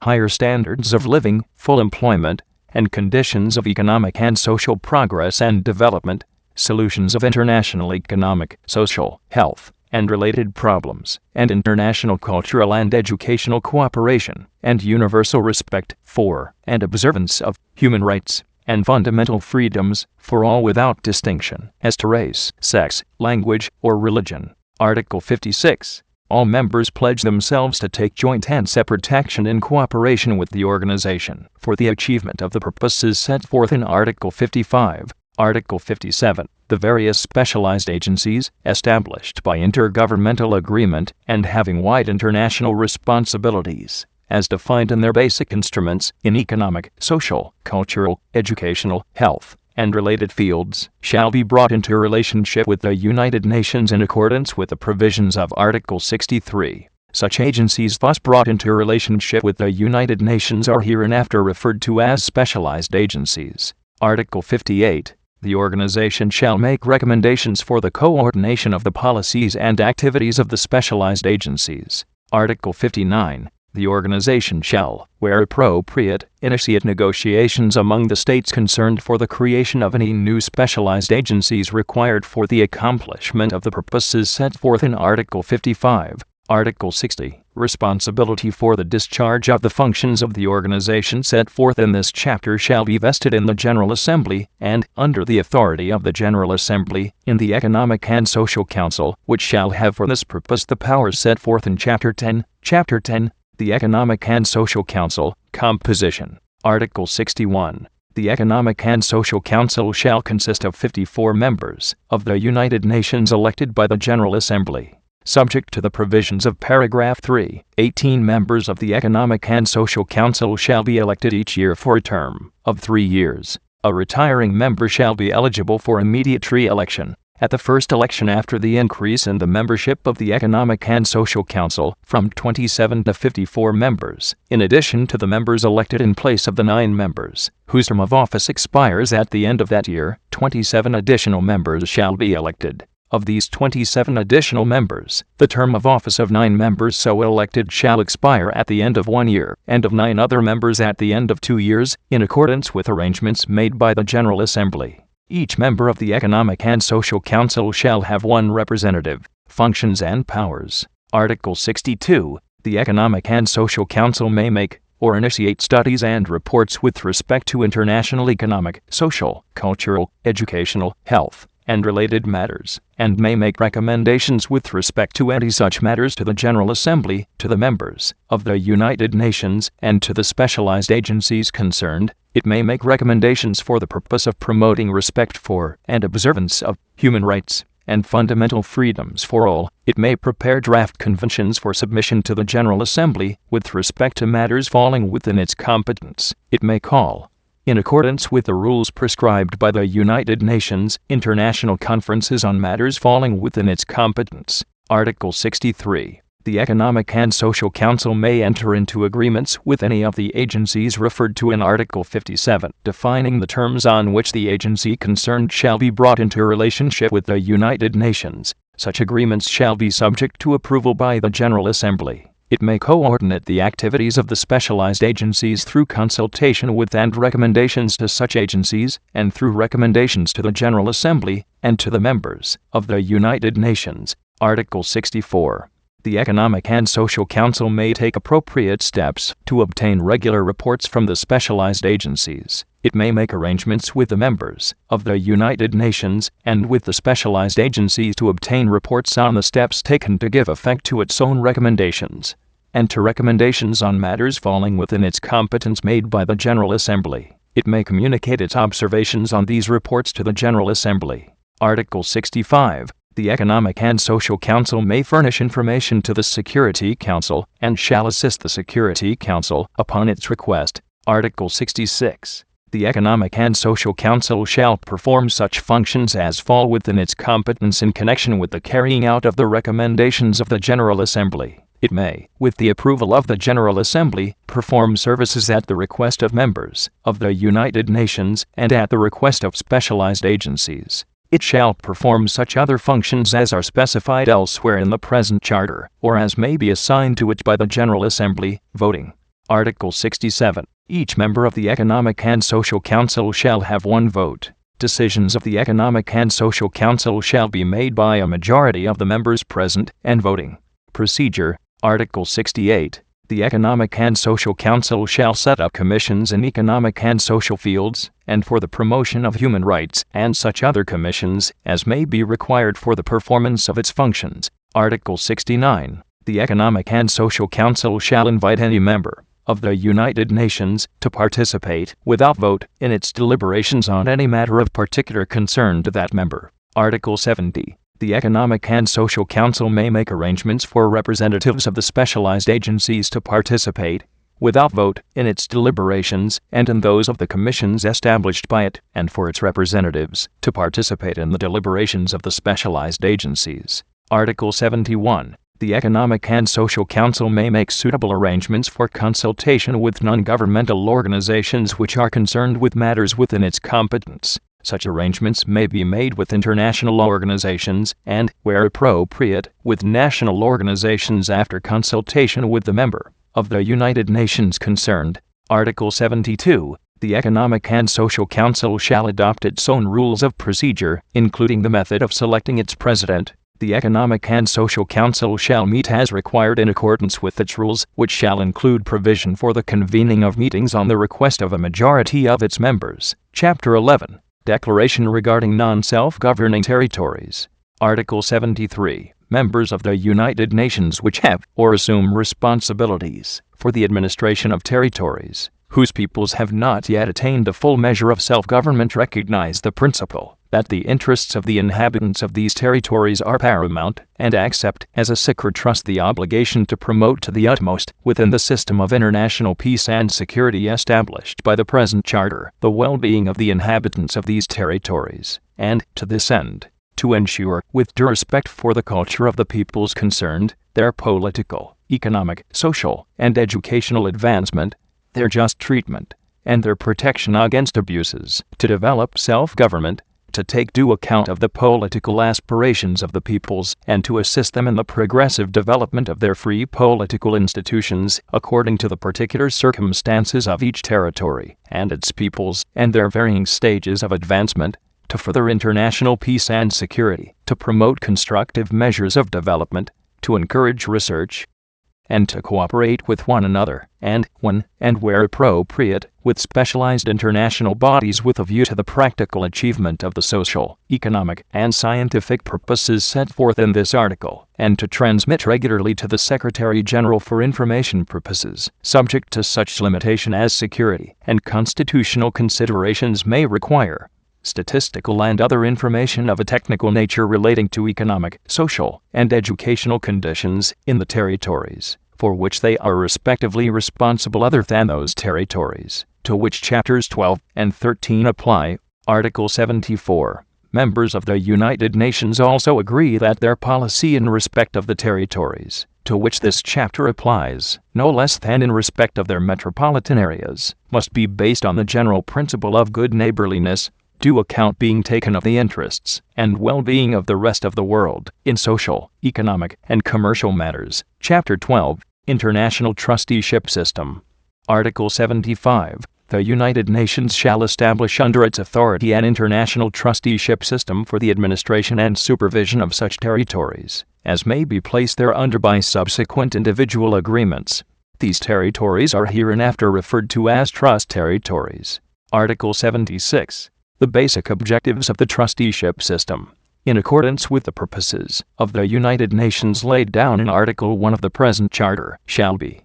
higher standards of living, full employment, and conditions of economic and social progress and development, solutions of international economic, social, health, and related problems, and international cultural and educational cooperation, and universal respect for and observance of human rights and fundamental freedoms for all without distinction as to race, sex, language, or religion. Article 56. All members pledge themselves to take joint and separate action in cooperation with the organization for the achievement of the purposes set forth in Article 55. Article 57. The various specialized agencies, established by intergovernmental agreement and having wide international responsibilities, as defined in their basic instruments in economic, social, cultural, educational, health, and related fields, shall be brought into relationship with the United Nations in accordance with the provisions of Article 63. Such agencies thus brought into relationship with the United Nations are hereinafter referred to as specialized agencies. Article 58. The organization shall make recommendations for the coordination of the policies and activities of the specialized agencies. Article 59. The organization shall, where appropriate, initiate negotiations among the states concerned for the creation of any new specialized agencies required for the accomplishment of the purposes set forth in Article 55. Article 60. Responsibility for the discharge of the functions of the organization set forth in this chapter shall be vested in the General Assembly and, under the authority of the General Assembly, in the Economic and Social Council, which shall have for this purpose the powers set forth in Chapter 10. Chapter 10. The Economic and Social Council. Composition. Article 61. The Economic and Social Council shall consist of 54 members of the United Nations elected by the General Assembly. Subject to the provisions of paragraph 3, 18 members of the Economic and Social Council shall be elected each year for a term of 3 years. A retiring member shall be eligible for immediate re-election at the first election after the increase in the membership of the Economic and Social Council from 27 to 54 members, in addition to the members elected in place of the 9 members, whose term of office expires at the end of that year. 27 additional members shall be elected. Of these 27 additional members, the term of office of 9 members so elected shall expire at the end of 1 year, and of 9 other members at the end of 2 years, in accordance with arrangements made by the General Assembly. Each member of the Economic and Social Council shall have 1 representative. Functions and powers. Article 62. The Economic and Social Council may make or initiate studies and reports with respect to international economic, social, cultural, educational, health, and related matters, and may make recommendations with respect to any such matters to the General Assembly, to the members of the United Nations, and to the specialized agencies concerned. It may make recommendations for the purpose of promoting respect for and observance of human rights and fundamental freedoms for all. It may prepare draft conventions for submission to the General Assembly with respect to matters falling within its competence. It may call, in accordance with the rules prescribed by the United Nations, international conferences on matters falling within its competence. Article 63. The Economic and Social Council may enter into agreements with any of the agencies referred to in Article 57, defining the terms on which the agency concerned shall be brought into relationship with the United Nations. Such agreements shall be subject to approval by the General Assembly. It may coordinate the activities of the specialized agencies through consultation with and recommendations to such agencies, and through recommendations to the General Assembly and to the members of the United Nations. Article 64. The Economic and Social Council may take appropriate steps to obtain regular reports from the specialized agencies. It may make arrangements with the members of the United Nations and with the specialized agencies to obtain reports on the steps taken to give effect to its own recommendations, and to recommendations on matters falling within its competence made by the General Assembly. It may communicate its observations on these reports to the General Assembly. Article 65. The Economic and Social Council may furnish information to the Security Council and shall assist the Security Council upon its request. Article 66. The Economic and Social Council shall perform such functions as fall within its competence in connection with the carrying out of the recommendations of the General Assembly. It may, with the approval of the General Assembly, perform services at the request of members of the United Nations and at the request of specialized agencies. It shall perform such other functions as are specified elsewhere in the present Charter, or as may be assigned to it by the General Assembly, voting Article 67. Each member of the Economic and Social Council shall have one vote. Decisions of the Economic and Social Council shall be made by a majority of the members present and voting. Procedure. Article 68. The Economic and Social Council shall set up commissions in economic and social fields, and for the promotion of human rights, and such other commissions as may be required for the performance of its functions. Article 69. The Economic and Social Council shall invite any member of the United Nations to participate, without vote, in its deliberations on any matter of particular concern to that member. Article 70. The Economic and Social Council may make arrangements for representatives of the specialized agencies to participate, without vote, in its deliberations, and in those of the commissions established by it, and for its representatives to participate in the deliberations of the specialized agencies. Article 71. The Economic and Social Council may make suitable arrangements for consultation with non-governmental organizations which are concerned with matters within its competence. Such arrangements may be made with international organizations and, where appropriate, with national organizations after consultation with the member of the United Nations concerned. Article 72. The Economic and Social Council shall adopt its own rules of procedure, including the method of selecting its president. The Economic and Social Council shall meet as required in accordance with its rules, which shall include provision for the convening of meetings on the request of a majority of its members. Chapter 11. Declaration regarding non-self-governing territories. Article 73. Members of the United Nations which have or assume responsibilities for the administration of territories whose peoples have not yet attained a full measure of self-government recognize the principle that the interests of the inhabitants of these territories are paramount, and accept as a sacred trust the obligation to promote to the utmost, within the system of international peace and security established by the present Charter, the well-being of the inhabitants of these territories, and, to this end, to ensure, with due respect for the culture of the peoples concerned, their political, economic, social, and educational advancement, their just treatment, and their protection against abuses, to develop self-government, to take due account of the political aspirations of the peoples, and to assist them in the progressive development of their free political institutions, according to the particular circumstances of each territory and its peoples, and their varying stages of advancement, to further international peace and security, to promote constructive measures of development, to encourage research, and to cooperate with one another, and, when and where appropriate, with specialized international bodies with a view to the practical achievement of the social, economic, and scientific purposes set forth in this article, and to transmit regularly to the Secretary-General for information purposes, subject to such limitation as security and constitutional considerations may require. Statistical and other information of a technical nature relating to economic, social, and educational conditions in the territories for which they are respectively responsible other than those territories to which Chapters 12 and 13 apply. Article 74. Members of the United Nations also agree that their policy in respect of the territories to which this chapter applies, no less than in respect of their metropolitan areas, must be based on the general principle of good neighborliness, due account being taken of the interests and well-being of the rest of the world in social, economic, and commercial matters. Chapter 12. International Trusteeship System. Article 75. The United Nations shall establish under its authority an international trusteeship system for the administration and supervision of such territories as may be placed thereunder by subsequent individual agreements. These territories are hereinafter referred to as trust territories. Article 76. The basic objectives of the trusteeship system, in accordance with the purposes of the United Nations laid down in Article 1 of the present Charter, shall be